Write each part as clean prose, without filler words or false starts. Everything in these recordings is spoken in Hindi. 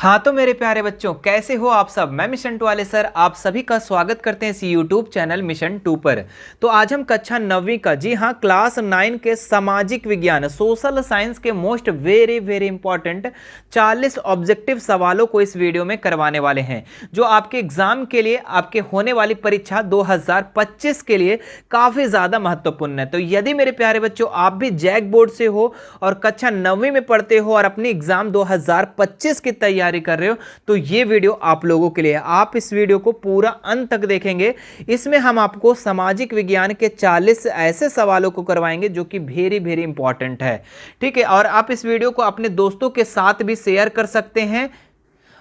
हाँ तो मेरे प्यारे बच्चों, कैसे हो आप सब। मैं मिशन 2 वाले सर आप सभी का स्वागत करते हैं इस यूट्यूब चैनल मिशन 2 पर। तो आज हम कक्षा 9वीं का, जी हाँ, क्लास 9 के सामाजिक विज्ञान सोशल साइंस के मोस्ट वेरी इंपॉर्टेंट 40 ऑब्जेक्टिव सवालों को इस वीडियो में करवाने वाले हैं, जो आपके एग्जाम के लिए, आपके होने वाली परीक्षा 2025 के लिए काफी ज्यादा महत्वपूर्ण है। तो यदि मेरे प्यारे बच्चों आप भी जैक बोर्ड से हो और कक्षा 9वीं में पढ़ते हो और अपनी एग्जाम 2025 की तैयारी कर रहे हो, तो ये वीडियो आप लोगों के लिए है। आप इस वीडियो को पूरा अंत तक देखेंगे। इसमें हम आपको सामाजिक विज्ञान के 40 ऐसे सवालों को करवाएंगे जो कि वेरी इंपॉर्टेंट है। ठीक है, और आप इस वीडियो को अपने दोस्तों के साथ भी शेयर कर सकते हैं।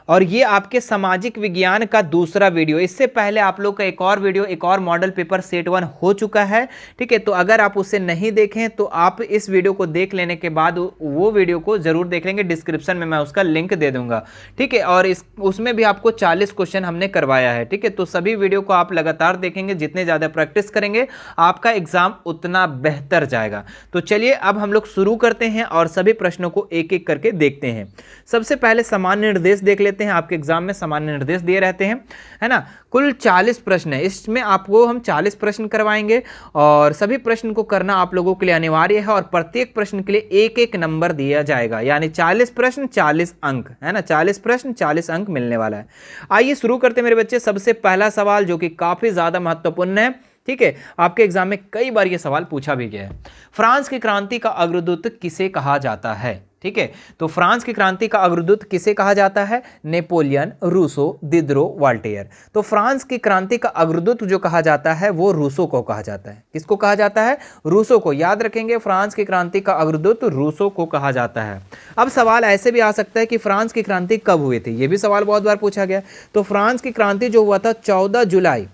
और ये आपके सामाजिक विज्ञान का दूसरा वीडियो। इससे पहले आप लोग का एक और वीडियो, एक और मॉडल पेपर सेट 1 हो चुका है। ठीक है, तो अगर आप उसे नहीं देखें तो आप इस वीडियो को देख लेने के बाद वो वीडियो को जरूर देख लेंगे। डिस्क्रिप्शन में मैं उसका लिंक दे दूंगा। ठीक है, और उसमें भी आपको 40 क्वेश्चन हमने करवाया है। ठीक है, तो सभी वीडियो को आप लगातार देखेंगे। जितने ज़्यादा प्रैक्टिस करेंगे आपका एग्जाम उतना बेहतर जाएगा। तो चलिए अब हम लोग शुरू करते हैं और सभी प्रश्नों को एक एक करके देखते हैं। सबसे पहले सामान्य निर्देश देख लेते हैं। आपके एग्जाम में सामान्य निर्देश दिए रहते हैं, है ना। कुल 40 प्रश्न है, इसमें आपको हम 40 प्रश्न करवाएंगे और सभी प्रश्न को करना आप लोगों के लिए अनिवार्य है। और प्रत्येक प्रश्न के लिए एक एक नंबर दिया जाएगा, यानी 40 प्रश्न 40 अंक, है ना। 40 प्रश्न 40 अंक मिलने वाला है। आइए शुरू करते हैं मेरे बच्चे। सबसे पहला सवाल जो कि काफी ज्यादा महत्वपूर्ण है। ठीक है, आपके एग्जाम में कई बार यह सवाल पूछा भी गया है। फ्रांस की क्रांति का अग्रदूत किसे कहा जाता है? ठीक है, तो फ्रांस की क्रांति का अग्रदूत किसे कहा जाता है? Napoleon, Rousseau, Diderot, Voltaire. तो फ्रांस की क्रांति का अग्रदूत जो कहा जाता है वो रूसो को कहा जाता है। किसको कहा जाता है? रूसो को। याद रखेंगे, फ्रांस की क्रांति का अग्रदूत रूसो को कहा जाता है। अब सवाल ऐसे भी आ सकता है कि फ्रांस की क्रांति कब हुई थी? ये भी सवाल बहुत बार पूछा गया। तो फ्रांस की क्रांति जो हुआ था 14 जुलाई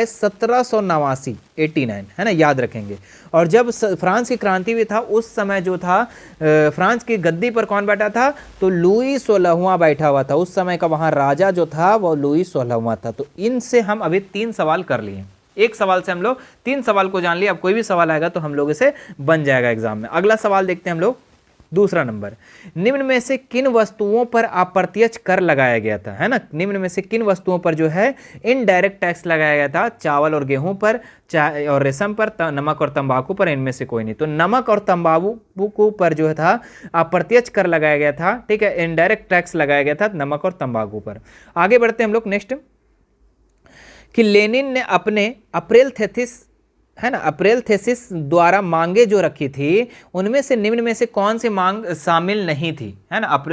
1789, 89, है ना, याद रखेंगे। और जब फ्रांस की क्रांति भी था उस समय जो था फ्रांस की गद्दी पर कौन बैठा था? तो लुई 16वां बैठा हुआ था। उस समय का वहां राजा जो था वो लुई 16वां था। तो इनसे हम अभी 3 सवाल कर लिए। एक सवाल से हम लोग 3 सवाल को जान लिए। अब कोई भी सवाल आएगा तो हम लोग इसे बन जाएगा एग्जाम में। अगला सवाल देखते हैं हम लोग। दूसरा नंबर, निम्न में से किन वस्तुओं पर अप्रत्यक्ष कर लगाया गया था? है ना, निम्न में से किन वस्तुओं पर जो है इनडायरेक्ट टैक्स लगाया गया था? चावल और गेहूं पर, चाय और रेशम पर, नमक और तंबाकू पर। इनमें से कोई नहीं। तो नमक और तंबाकू पर जो था अप्रत्यक्ष कर लगाया गया था। ठीक है, इनडायरेक्ट टैक्स लगाया गया था नमक और तंबाकू पर। आगे बढ़ते हैं हम लोग नेक्स्ट, कि लेनिन ने अपने अप्रैल थेसिस, है ना, अप्रैल थेसिस द्वारा मांगे जो रखी थी उनमें से निम्न में से कौन सी मांग शामिल नहीं थी? है ना,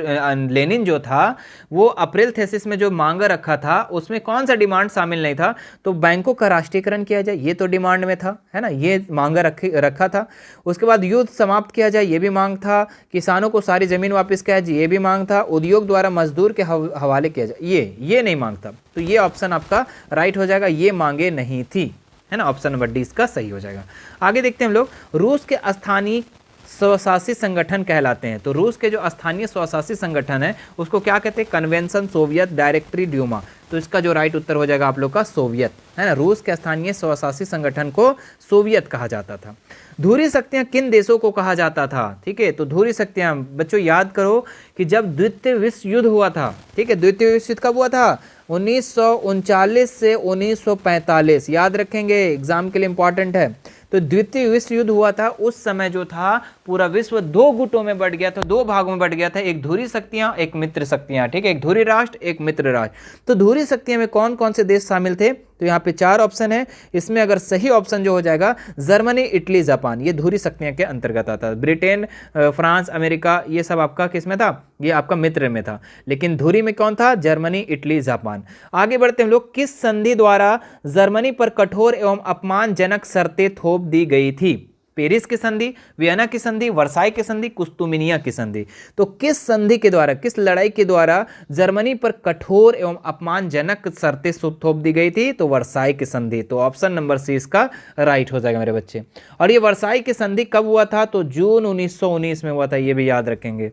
लेनिन जो था वो अप्रैल थेसिस में जो मांग रखा था उसमें कौन सा डिमांड शामिल नहीं था? तो बैंकों का राष्ट्रीयकरण किया जाए, ये तो डिमांड में था, है ना, ये मांग रखा था। उसके बाद युद्ध समाप्त किया जाए, ये भी मांग था। किसानों को सारी जमीन वापस किया जाए, ये भी मांग था। उद्योग द्वारा मजदूर के हवाले किया जाए, ये नहीं मांग था। तो ये ऑप्शन आपका राइट हो जाएगा, ये मांगे नहीं थी, है ना। ऑप्शन नंबर डी इसका सही हो जाएगा। आगे देखते हैं हम लोग। रूस के स्थानीय स्वशासी संगठन कहलाते हैं। तो रूस के जो स्थानीय स्वशासी संगठन है उसको क्या कहते हैं? Convention, Soviet, directory, Duma. तो इसका जो राइट उत्तर हो जाएगा आप लोग का सोवियत, है ना। रूस के स्थानीय स्वशासी संगठन को सोवियत कहा जाता था। धुरी शक्तियां किन देशों को कहा जाता था? ठीक है, तो धुरी शक्तियां बच्चों याद करो कि जब द्वितीय विश्व युद्ध हुआ था, ठीक है, द्वितीय विश्व युद्ध कब हुआ था? 1939 से 1945। याद रखेंगे, एग्जाम के लिए इंपॉर्टेंट है। तो द्वितीय विश्व युद्ध हुआ था, उस समय जो था पूरा विश्व 2 गुटों में बट गया था, 2 भागों में बट गया था। एक धुरी शक्तियां, एक मित्र शक्तियां। ठीक है, एक धुरी राष्ट्र, एक मित्र राष्ट्र। तो धुरी शक्तियां में कौन कौन से देश शामिल थे? तो यहाँ पे 4 ऑप्शन है। इसमें अगर सही ऑप्शन जो हो जाएगा जर्मनी, इटली, जापान, ये धुरी शक्तियां के अंतर्गत आता है। ब्रिटेन, फ्रांस, अमेरिका, ये सब आपका किस में था? ये आपका मित्र में था। लेकिन धुरी में कौन था? Germany, Italy, Japan. आगे बढ़ते हम लोग। किस संधि द्वारा जर्मनी पर कठोर एवं अपमानजनक शर्तें थोप दी गई थी? पेरिस की संधि, वियना की संधि, वर्साई की संधि, कुस्तुमिनिया की संधि। तो किस संधि के द्वारा, किस लड़ाई के द्वारा जर्मनी पर कठोर एवं अपमानजनक शर्तें थोप दी गई थी? तो वर्साई की संधि। तो ऑप्शन नंबर सी इसका राइट हो जाएगा मेरे बच्चे। और ये वर्साई की संधि कब हुआ था? तो जून 1919 में हुआ था, ये भी याद रखेंगे।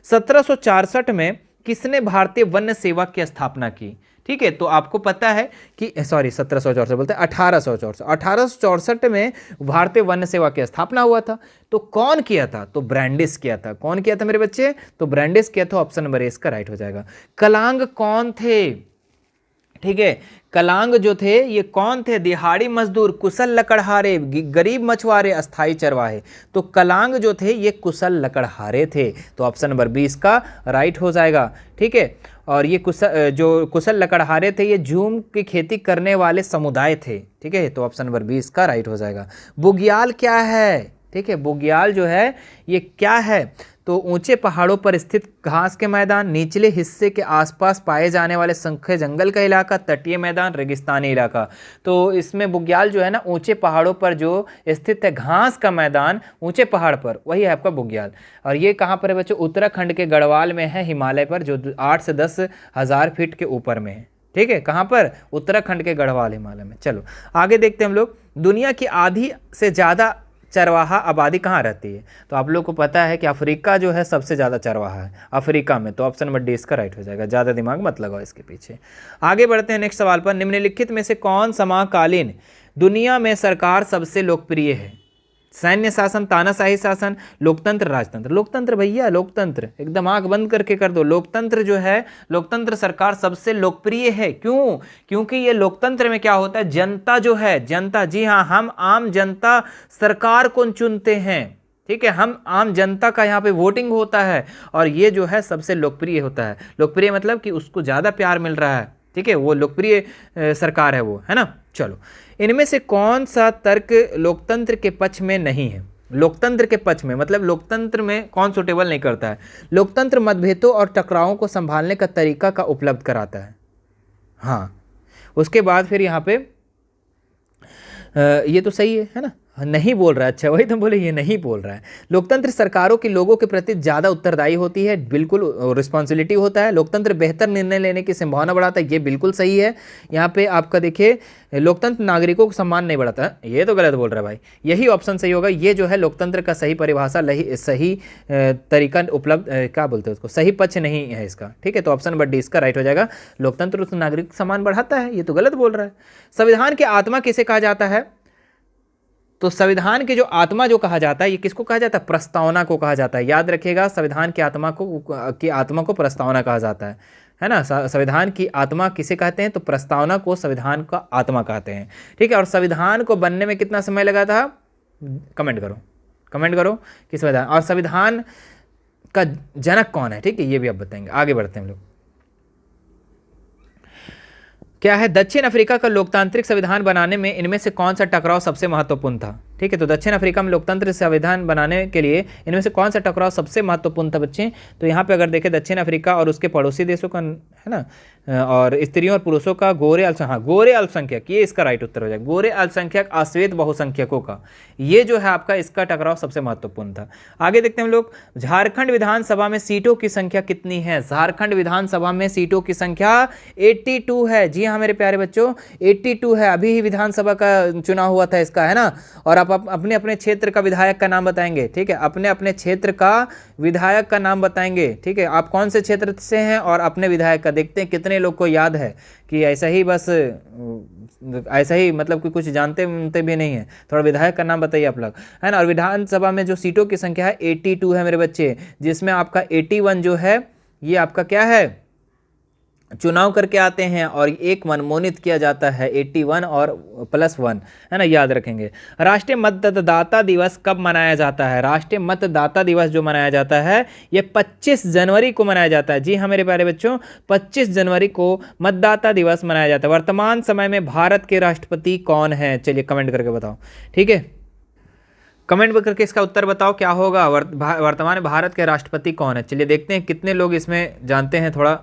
1764 में किसने भारतीय वन सेवा की स्थापना की? ठीक है, तो आपको पता है कि 1764 बोलते हैं 1864 में भारतीय वन सेवा की स्थापना हुआ था। तो कौन किया था? तो ब्रैंडिस किया था। कौन किया था मेरे बच्चे? तो ब्रैंडिस किया था। ऑप्शन नंबर ए इसका राइट हो जाएगा। कलांग कौन थे? ठीक है, कलांग जो थे ये कौन थे? दिहाड़ी मजदूर, कुशल लकड़हारे, गरीब मछुआरे, अस्थाई चरवाहे। तो कलांग जो थे ये कुशल लकड़हारे थे। तो ऑप्शन नंबर 20 का राइट हो जाएगा। ठीक है, और ये कुशल लकड़हारे थे ये जूम की खेती करने वाले समुदाय थे। ठीक है, तो ऑप्शन नंबर 20 का राइट हो जाएगा। बुग्याल क्या है? ठीक है, बुग्याल जो है ये क्या है? तो ऊंचे पहाड़ों पर स्थित घास के मैदान, निचले हिस्से के आसपास पाए जाने वाले संखे जंगल का इलाका, तटीय मैदान, रेगिस्तानी इलाका। तो इसमें बुग्याल जो है ना ऊंचे पहाड़ों पर जो स्थित है घास का मैदान ऊंचे पहाड़ पर, वही है आपका बुग्याल। और ये कहाँ पर है बच्चों? उत्तराखंड के गढ़वाल में है, हिमालय पर, जो 8 से 10 हज़ार फीट के ऊपर में है। ठीक है, कहाँ पर? उत्तराखंड के गढ़वाल हिमालय में। चलो आगे देखते हैं हम लोग। दुनिया की आधी से ज़्यादा चरवाहा आबादी कहाँ रहती है? तो आप लोग को पता है कि अफ्रीका जो है सबसे ज़्यादा चरवाहा है अफ्रीका में। तो ऑप्शन नंबर डी इसका राइट हो जाएगा। ज़्यादा दिमाग मत लगाओ इसके पीछे। आगे बढ़ते हैं नेक्स्ट सवाल पर। निम्नलिखित में से कौन समकालीन दुनिया में सरकार सबसे लोकप्रिय है? सैन्य शासन, तानाशाही शासन, लोकतंत्र, राजतंत्र। लोकतंत्र भैया, लोकतंत्र, एकदम आंख बंद करके कर दो। लोकतंत्र जो है, लोकतंत्र सरकार सबसे लोकप्रिय है। क्यों? क्योंकि ये लोकतंत्र में क्या होता है? जनता जो है, जनता, जी हाँ, हम आम जनता सरकार को चुनते हैं। ठीक है, हम आम जनता का यहाँ पे वोटिंग होता है और ये जो है सबसे लोकप्रिय होता है। लोकप्रिय मतलब कि उसको ज़्यादा प्यार मिल रहा है। ठीक है, वो लोकप्रिय सरकार है वो, है ना। चलो, इनमें से कौन सा तर्क लोकतंत्र के पक्ष में नहीं है? लोकतंत्र के पक्ष में मतलब लोकतंत्र में कौन सुटेबल नहीं करता है? लोकतंत्र मतभेदों और टकरावों को संभालने का तरीका का उपलब्ध कराता है। हाँ, उसके बाद फिर यहाँ पे ये तो सही है ना, नहीं बोल रहा है। अच्छा, वही तो बोले ये नहीं बोल रहा है। लोकतंत्र सरकारों की लोगों के प्रति ज़्यादा उत्तरदायी होती है, बिल्कुल रिस्पॉन्सिबिलिटी होता है। लोकतंत्र बेहतर निर्णय लेने की संभावना बढ़ाता है, ये बिल्कुल सही है। यहाँ पे आपका देखिए, लोकतंत्र नागरिकों को सम्मान नहीं बढ़ाता है, ये तो गलत बोल रहा है भाई। यही ऑप्शन सही होगा। ये जो है लोकतंत्र का सही परिभाषा, सही तरीका उपलब्ध, क्या बोलते हैं उसको, सही पक्ष नहीं है इसका। ठीक है, तो ऑप्शन नंबर डी इसका राइट हो जाएगा। लोकतंत्र तो नागरिक सम्मान बढ़ाता है, ये तो गलत बोल रहा है। संविधान की आत्मा किसे कहा जाता है? तो संविधान की जो आत्मा जो कहा जाता है, ये किसको कहा जाता है? प्रस्तावना को कहा जाता है। याद रखिएगा, संविधान की आत्मा को प्रस्तावना कहा जाता है ना। संविधान की आत्मा किसे कहते हैं? तो प्रस्तावना को संविधान का आत्मा कहते हैं। ठीक है, और संविधान को बनने में कितना समय लगा था? कमेंट करो कि संविधान, और संविधान का जनक कौन है? ठीक है, ये भी आप बताएंगे। आगे बढ़ते हैं हम लोग। क्या है? दक्षिण अफ्रीका का लोकतांत्रिक संविधान बनाने में इनमें से कौन सा टकराव सबसे महत्वपूर्ण था? ठीक है, तो दक्षिण अफ्रीका में लोकतंत्र संविधान बनाने के लिए इनमें से कौन सा टकराव सबसे महत्वपूर्ण था बच्चे? तो यहाँ पे अगर देखें, दक्षिण अफ्रीका और उसके पड़ोसी देशों का, है ना, और स्त्रियों और पुरुषों का, गोरे अल्पसंख्यक, ये इसका राइट उत्तर हो जाएगा। गोरे अल्पसंख्यक, अश्वेत बहुसंख्यकों का, ये जो है आपका इसका टकराव सबसे महत्वपूर्ण था। आगे देखते हैं हम लोग। झारखंड विधानसभा में सीटों की संख्या कितनी है? झारखंड विधानसभा में सीटों की संख्या 82 है। जी हाँ मेरे प्यारे बच्चों, 82 है। अभी ही विधानसभा का चुनाव हुआ था इसका, है ना। और आप अपने अपने क्षेत्र का विधायक का नाम बताएंगे। ठीक है, अपने अपने क्षेत्र का विधायक का नाम बताएंगे। ठीक है, आप कौन से क्षेत्र से हैं और अपने विधायक का। देखते हैं कितने लोग को याद है कि ऐसा ही बस ऐसा ही, मतलब कि कुछ जानते भी नहीं है। थोड़ा विधायक का नाम बताइए आप लोग, है ना। और विधानसभा में जो सीटों की संख्या है 82 है मेरे बच्चे, जिसमें आपका 81 जो है ये आपका क्या है? चुनाव करके आते हैं और एक मनमोनित किया जाता है। 81 और +1, है ना, याद रखेंगे। राष्ट्रीय मतदाता दिवस कब मनाया जाता है? राष्ट्रीय मतदाता दिवस जो मनाया जाता है ये 25 जनवरी को मनाया जाता है। जी हाँ मेरे प्यारे बच्चों, 25 जनवरी को मतदाता दिवस मनाया जाता है। वर्तमान समय में भारत के राष्ट्रपति कौन है? चलिए कमेंट करके बताओ। ठीक है, कमेंट करके इसका उत्तर बताओ क्या होगा। वर्तमान भारत के राष्ट्रपति कौन है? चलिए देखते हैं कितने लोग इसमें जानते हैं। थोड़ा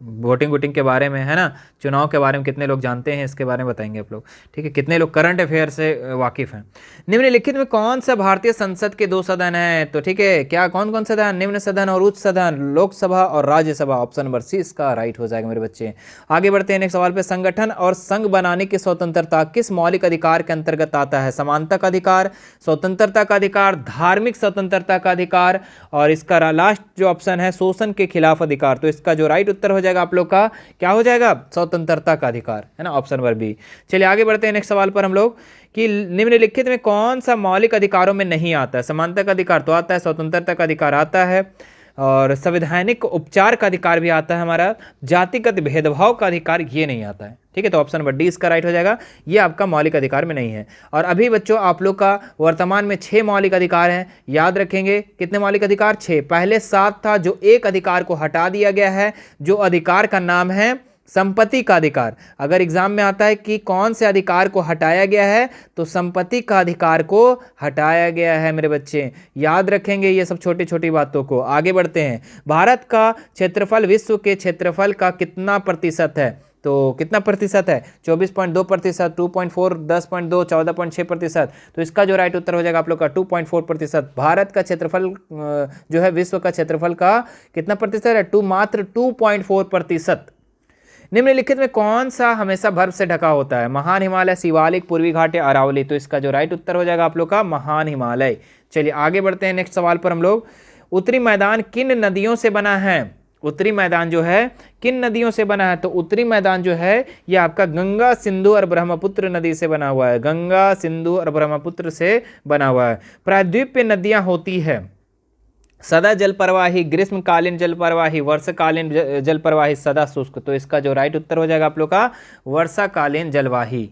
वोटिंग के बारे में, है ना, चुनाव के बारे में कितने लोग जानते हैं, इसके बारे में बताएंगे आप लोग, ठीक है। कितने लोग करंट अफेयर से वाकिफ़ हैं। निम्नलिखित में कौन सा भारतीय संसद के 2 सदन हैं? तो ठीक है, क्या कौन कौन सदन? निम्न सदन और उच्च सदन, लोकसभा और राज्यसभा। ऑप्शन नंबर सी इसका राइट हो जाएगा मेरे बच्चे। आगे बढ़ते हैं नेक्स्ट सवाल पे। संगठन और संघ बनाने की स्वतंत्रता किस मौलिक अधिकार के अंतर्गत आता है? समानता का अधिकार, स्वतंत्रता का अधिकार, धार्मिक स्वतंत्रता का अधिकार, और इसका लास्ट जो ऑप्शन है शोषण के खिलाफ अधिकार। तो इसका जो राइट उत्तर हो जाएगा आप लोग का क्या हो जाएगा? स्वतंत्रता का अधिकार, है ना, ऑप्शन नंबर बी। चलिए आगे बढ़ते हैं नेक्स्ट सवाल पर हम लोग कि निम्नलिखित में कौन सा मौलिक अधिकारों में नहीं आता है? समानता का अधिकार तो आता है, स्वतंत्रता का अधिकार आता है, और संवैधानिक उपचार का अधिकार भी आता है हमारा, जातिगत भेदभाव का अधिकार ये नहीं आता है, ठीक है। तो ऑप्शन नंबर डी इसका राइट हो जाएगा, ये आपका मौलिक अधिकार में नहीं है। और अभी बच्चों आप लोग का वर्तमान में 6 मौलिक अधिकार हैं, याद रखेंगे। कितने मौलिक अधिकार? 6। पहले 7 था, जो एक अधिकार को हटा दिया गया है, जो अधिकार का नाम है संपत्ति का अधिकार। अगर एग्जाम में आता है कि कौन से अधिकार को हटाया गया है, तो संपत्ति का अधिकार को हटाया गया है मेरे बच्चे, याद रखेंगे ये सब छोटी छोटी बातों को। आगे बढ़ते हैं। भारत का क्षेत्रफल विश्व के क्षेत्रफल का कितना प्रतिशत है? तो कितना प्रतिशत है? 24.2%, 2.4, 10.2, 14.6%। तो इसका जो राइट उत्तर हो जाएगा आप लोग का 2.4%। भारत का क्षेत्रफल जो है विश्व का क्षेत्रफल का कितना प्रतिशत है? मात्र 2.4%। निम्नलिखित में कौन सा हमेशा बर्फ से ढका होता है? महान हिमालय, शिवालिक, पूर्वी घाट या अरावली। तो इसका जो राइट उत्तर हो जाएगा आप लोग का महान हिमालय। चलिए आगे बढ़ते हैं नेक्स्ट सवाल पर हम लोग। उत्तरी मैदान किन नदियों से बना है? उत्तरी मैदान जो है किन नदियों से बना है? तो उत्तरी मैदान जो है ये आपका गंगा, सिंधु और ब्रह्मपुत्र नदी से बना हुआ है। गंगा, सिंधु और ब्रह्मपुत्र से बना हुआ है। प्रायद्वीपीय नदियां होती है सदा जल प्रवाही, ग्रीष्मकालीन जल प्रवाही, वर्षाकालीन जल प्रवाही, सदा शुष्क। तो इसका जो राइट उत्तर हो जाएगा आप लोग का वर्षाकालीन जलवाही।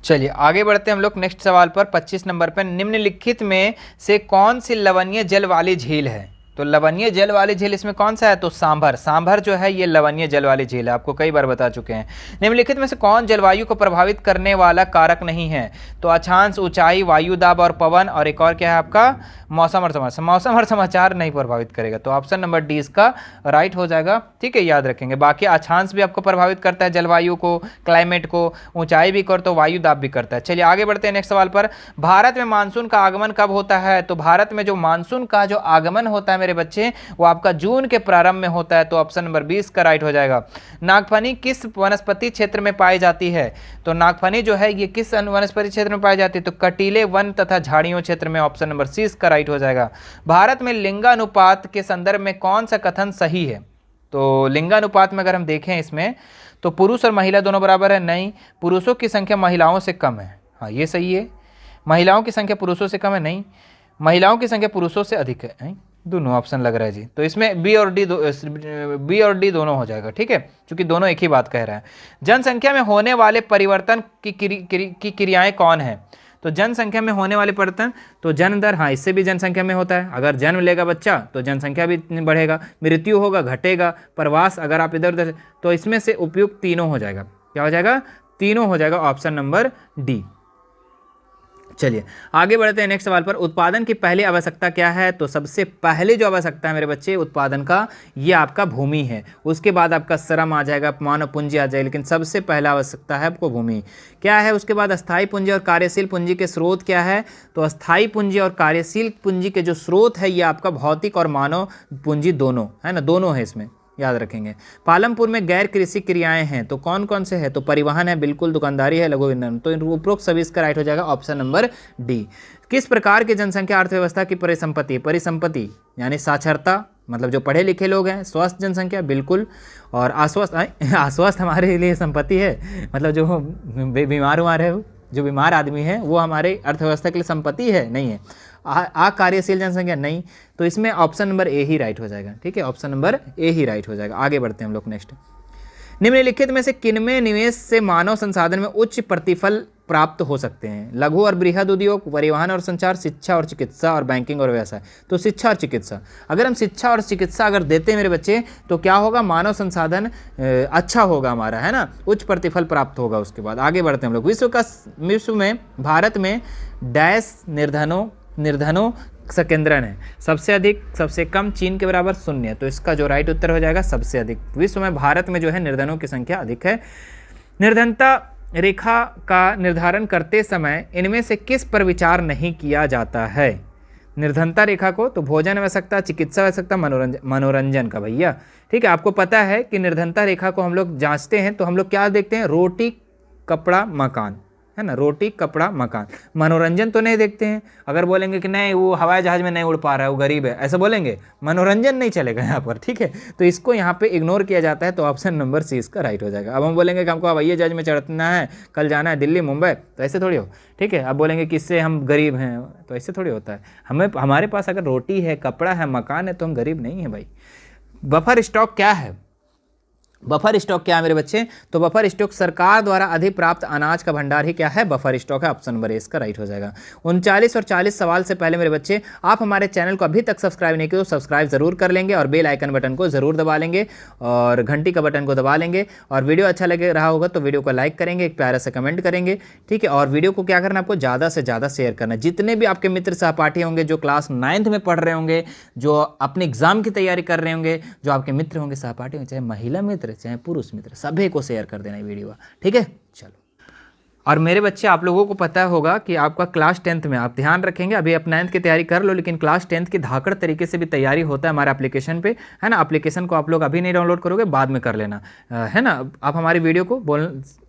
चलिए आगे बढ़ते हैं हम लोग नेक्स्ट सवाल पर। 25 नंबर पर निम्नलिखित में से कौन सी लवणीय जल वाली झील है? तो लवणीय जल वाली झील इसमें कौन सा है? तो सांभर। सांभर जो है ये लवणीय जल वाली झील है, आपको कई बार बता चुके हैं। निम्नलिखित में से कौन जलवायु को प्रभावित करने वाला कारक नहीं है? तो अक्षांश, ऊंचाई, वायु दाब और पवन, और एक और क्या है आपका मौसम और समाचार। मौसम और समाचार नहीं प्रभावित करेगा, तो ऑप्शन नंबर डी इसका राइट हो जाएगा, ठीक है, याद रखेंगे। बाकी अक्षांश भी आपको प्रभावित करता है, जलवायु को, क्लाइमेट को, ऊंचाई भी कर तो वायु दाब भी करता है। चलिए आगे बढ़ते हैं नेक्स्ट सवाल पर। भारत में मानसून का आगमन कब होता है? तो भारत में जो मानसून का जो आगमन होता है मेरे बच्चे वो आपका जून के प्रारंभ में होता है। तो ऑप्शन नंबर 20 का राइट हो जाएगा। नागफनी किस वनस्पति क्षेत्र में पाई जाती है? तो नागफनी जो है ये किस वनस्पति क्षेत्र में पाई जाती है? तो कटीले वन तथा झाड़ियों क्षेत्र में। ऑप्शन नंबर सी इसका राइट हो जाएगा। भारत में लिंगानुपात के संदर्भ में कौन सा कथन सही है? तो लिंगानुपात में अगर हम देखें इसमें तो पुरुष और महिला दोनों बराबर है, नहीं। पुरुषों की संख्या महिलाओं से कम है, हाँ ये सही है। महिलाओं की संख्या पुरुषों से कम है, नहीं। महिलाओं की संख्या पुरुषों से अधिक है, दोनों ऑप्शन लग रहा है जी। तो इसमें बी और डी दोनों हो जाएगा, ठीक है, क्योंकि दोनों एक ही बात कह रहे हैं। जनसंख्या में होने वाले परिवर्तन की क्रियाएं कौन है? तो जनसंख्या में होने वाले परिवर्तन, तो जन्म दर, हाँ इससे भी जनसंख्या में होता है। अगर जन्म लेगा बच्चा तो जनसंख्या भी बढ़ेगा, मृत्यु होगा घटेगा, प्रवास अगर आप इधर उधर, तो इसमें से उपयुक्त तीनों हो जाएगा। क्या हो जाएगा? तीनों हो जाएगा, ऑप्शन नंबर डी। चलिए आगे बढ़ते हैं नेक्स्ट सवाल पर। उत्पादन की पहली आवश्यकता क्या है? तो सबसे पहले जो आवश्यकता है मेरे बच्चे उत्पादन का, ये आपका भूमि है। उसके बाद आपका श्रम आ जाएगा, मानव पूंजी आ जाएगी, लेकिन सबसे पहला आवश्यकता है आपको भूमि। क्या है उसके बाद? अस्थायी पूंजी और कार्यशील पूंजी के स्रोत क्या है? तो अस्थायी पूंजी और कार्यशील पूंजी के जो स्रोत है ये आपका भौतिक और मानव पूंजी दोनों है ना, दोनों है इसमें, याद रखेंगे। पालमपुर में गैर कृषि क्रियाएं हैं, तो कौन कौन से हैं? तो परिवहन है, बिल्कुल, दुकानदारी है, लघु विपणन। तो उपरोक्त सभी इसका राइट हो जाएगा, ऑप्शन नंबर डी। किस प्रकार की जनसंख्या अर्थव्यवस्था की परिसंपत्ति? परिसंपत्ति यानी साक्षरता, मतलब जो पढ़े लिखे लोग हैं, स्वस्थ जनसंख्या, बिल्कुल, और अस्वस्थ हमारे लिए संपत्ति है, मतलब जो बीमार हुआ है, जो बीमार आदमी है वो हमारे अर्थव्यवस्था के लिए संपत्ति है, नहीं है। कार्यशील जनसंख्या नहीं, तो इसमें option number A he right हो जाएगा, ठीक है, option number A he right हो जाएगा। आगे बढ़ते हैं हम लोग नेक्स्ट। निम्नलिखित में से किनमें निवेश से मानव संसाधन में उच्च प्रतिफल प्राप्त हो सकते हैं? लघु और बृहद उद्योग, परिवहन और संचार, शिक्षा और चिकित्सा, और बैंकिंग और व्यवसाय। तो शिक्षा और चिकित्सा, अगर हम शिक्षा और चिकित्सा अगर देते हैं मेरे बच्चे तो क्या होगा? मानव संसाधन अच्छा होगा हमारा, है ना, उच्च प्रतिफल प्राप्त होगा। उसके बाद आगे बढ़ते हैं हम लोग। विश्व में भारत में डैश निर्धनों सकेंद्रन है। सबसे अधिक, सबसे कम, चीन के बराबर, शून्य। तो इसका जो राइट उत्तर हो जाएगा सबसे अधिक। विश्व में भारत में जो है निर्धनों की संख्या अधिक है। निर्धनता रेखा का निर्धारण करते समय इनमें से किस पर विचार नहीं किया जाता है? निर्धनता रेखा को तो भोजन आवश्यकता, चिकित्सा आवश्यकता, मनोरंजन का भैया। ठीक है, आपको पता है कि निर्धनता रेखा को हम लोग जांचते हैं तो हम लोग क्या देखते हैं? रोटी, कपड़ा, मकान, है ना, रोटी, कपड़ा, मकान। मनोरंजन तो नहीं देखते हैं। अगर बोलेंगे कि नहीं वो हवाई जहाज में नहीं उड़ पा रहा है, वो गरीब है, ऐसा बोलेंगे, मनोरंजन नहीं चलेगा यहाँ पर। ठीक है, तो इसको यहाँ पे इग्नोर किया जाता है। तो ऑप्शन नंबर सी इसका राइट हो जाएगा। अब हम बोलेंगे कि हमको हवाई जहाज में चढ़ना है, कल जाना है दिल्ली, मुंबई, तो ऐसे थोड़ी हो। ठीक है, अब बोलेंगे कि इससे हम गरीब हैं, तो ऐसे थोड़ी होता है। हमारे पास अगर रोटी है, कपड़ा है, मकान है, तो हम गरीब नहीं है भाई। बफर स्टॉक क्या है? बफर स्टॉक क्या है मेरे बच्चे? तो बफर स्टॉक सरकार द्वारा अधिप्राप्त अनाज का भंडार ही क्या है? बफर स्टॉक है। ऑप्शन नंबर ए इसका राइट हो जाएगा। 39 और 40 सवाल से पहले मेरे बच्चे, आप हमारे चैनल को अभी तक सब्सक्राइब नहीं किया तो सब्सक्राइब जरूर कर लेंगे और बेल आइकन बटन को जरूर दबा लेंगे और घंटी का बटन को दबा लेंगे। और वीडियो अच्छा लगे रहा होगा तो वीडियो को लाइक करेंगे, एक प्यारा सा कमेंट करेंगे। ठीक है, और वीडियो को क्या करना, आपको ज़्यादा से ज़्यादा शेयर करना। जितने भी आपके मित्र सहपाठी होंगे जो क्लास 9th में पढ़ रहे होंगे, जो अपने एग्जाम की तैयारी कर रहे होंगे, जो आपके मित्र होंगे, सहपाठी होंगे, चाहे महिला मित्र चाहे पुरुष मित्र, सभी को शेयर कर देना ये वीडियो। ठीक है, चलो। और मेरे बच्चे, आप लोगों को पता होगा कि आपका क्लास 10th में, आप ध्यान रखेंगे, अभी आप 9th की तैयारी कर लो, लेकिन क्लास 10th की धाकड़ तरीके से भी तैयारी होता है हमारे एप्लीकेशन पे, है ना। एप्लीकेशन को आप लोग अभी नहीं डाउनलोड करोगे, बाद में कर लेना, है ना। आप हमारी वीडियो को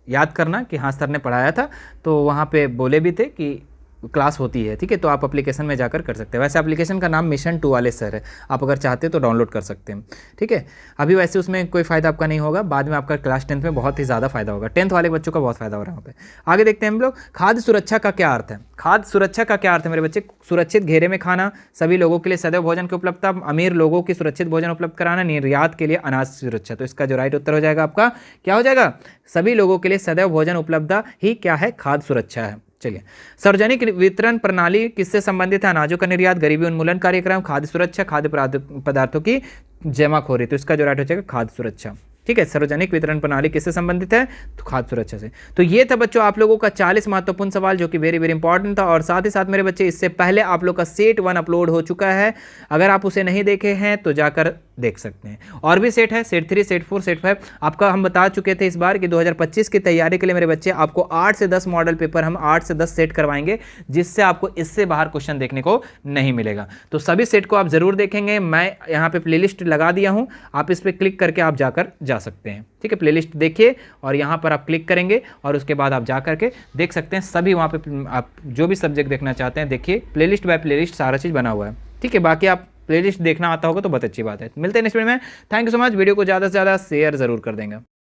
याद करना कि हाँ सर ने पढ़ाया था, तो वहाँ पे बोले भी थे कि क्लास होती है। ठीक है, तो आप एप्लीकेशन में जाकर कर सकते हैं। वैसे एप्लीकेशन का नाम मिशन 2 वाले सर है, आप अगर चाहते तो डाउनलोड कर सकते हैं। ठीक है, अभी वैसे उसमें कोई फ़ायदा आपका नहीं होगा, बाद में आपका क्लास 10th में बहुत ही ज़्यादा फायदा होगा। 10th वाले बच्चों का बहुत फायदा हो रहा है वहाँ पे। आगे देखते हैं हम लोग, खाद्य सुरक्षा का क्या अर्थ है? खाद्य सुरक्षा का क्या अर्थ है मेरे बच्चे? सुरक्षित घेरे में खाना, सभी लोगों के लिए सदैव भोजन की उपलब्धता, अमीर लोगों की सुरक्षित भोजन उपलब्ध कराना, निर्यात के लिए अनाज सुरक्षा। तो इसका जो राइट उत्तर हो जाएगा आपका क्या हो जाएगा? सभी लोगों के लिए सदैव भोजन उपलब्धता ही क्या है? खाद्य सुरक्षा है। चलिए, सार्वजनिक वितरण प्रणाली किससे संबंधित है? अनाजों का निर्यात, गरीबी उन्मूलन कार्यक्रम, खाद्य सुरक्षा, खाद्य पदार्थों की जमाखोरी। तो इसका जो राइट हो जाएगा खाद्य सुरक्षा। ठीक है, सार्वजनिक वितरण प्रणाली किससे संबंधित है? तो खाद्य सुरक्षा से। तो ये था बच्चों आप लोगों का 40 महत्वपूर्ण सवाल, जो कि वेरी वेरी इंपॉर्टेंट था। और साथ ही साथ मेरे बच्चे, इससे पहले आप लोग का सेट 1 अपलोड हो चुका है, अगर आप उसे नहीं देखे हैं तो जाकर देख सकते हैं। और भी सेट है, सेट 3, सेट 4, सेट 5 आपका हम बता चुके थे इस बार कि 2025 की तैयारी के लिए मेरे बच्चे आपको 8 से 10 मॉडल पेपर, हम 8 से 10 सेट करवाएंगे, जिससे आपको इससे बाहर क्वेश्चन देखने को नहीं मिलेगा। तो सभी सेट को आप जरूर देखेंगे। मैं यहाँ पे प्लेलिस्ट लगा दिया हूँ, आप इस पर क्लिक करके आप जाकर जा सकते हैं। ठीक है, प्लेलिस्ट देखिए और यहाँ पर आप क्लिक करेंगे और उसके बाद आप जा करके देख सकते हैं सभी। वहाँ पे आप जो भी सब्जेक्ट देखना चाहते हैं देखिए, प्लेलिस्ट बाय प्लेलिस्ट सारा चीज़ बना हुआ है। ठीक है, बाकी आप प्लेलिस्ट देखना आता होगा तो बहुत अच्छी बात है। मिलते हैं नेक्स्ट वीडियो में। Thank you so much. Video को ज़्यादा से ज़्यादा शेयर जरूर कर देंगे।